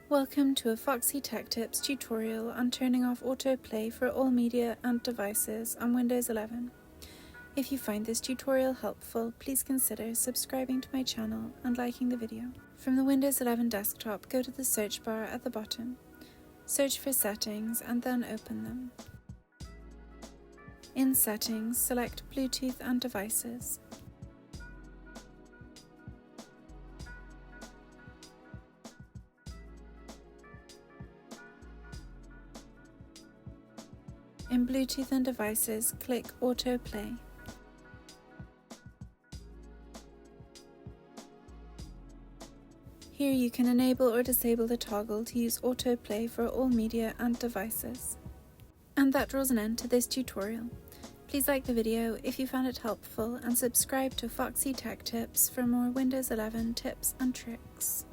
Welcome to a Foxy Tech Tips tutorial on turning off autoplay for all media and devices on Windows 11. If you find this tutorial helpful, please consider subscribing to my channel and liking the video. From the Windows 11 desktop, go to the search bar at the bottom. Search for Settings and then open them. In Settings, select Bluetooth and Devices. In Bluetooth and Devices, click Autoplay. Here you can enable or disable the toggle to use autoplay for all media and devices. And that draws an end to this tutorial. Please like the video if you found it helpful and subscribe to Foxy Tech Tips for more Windows 11 tips and tricks.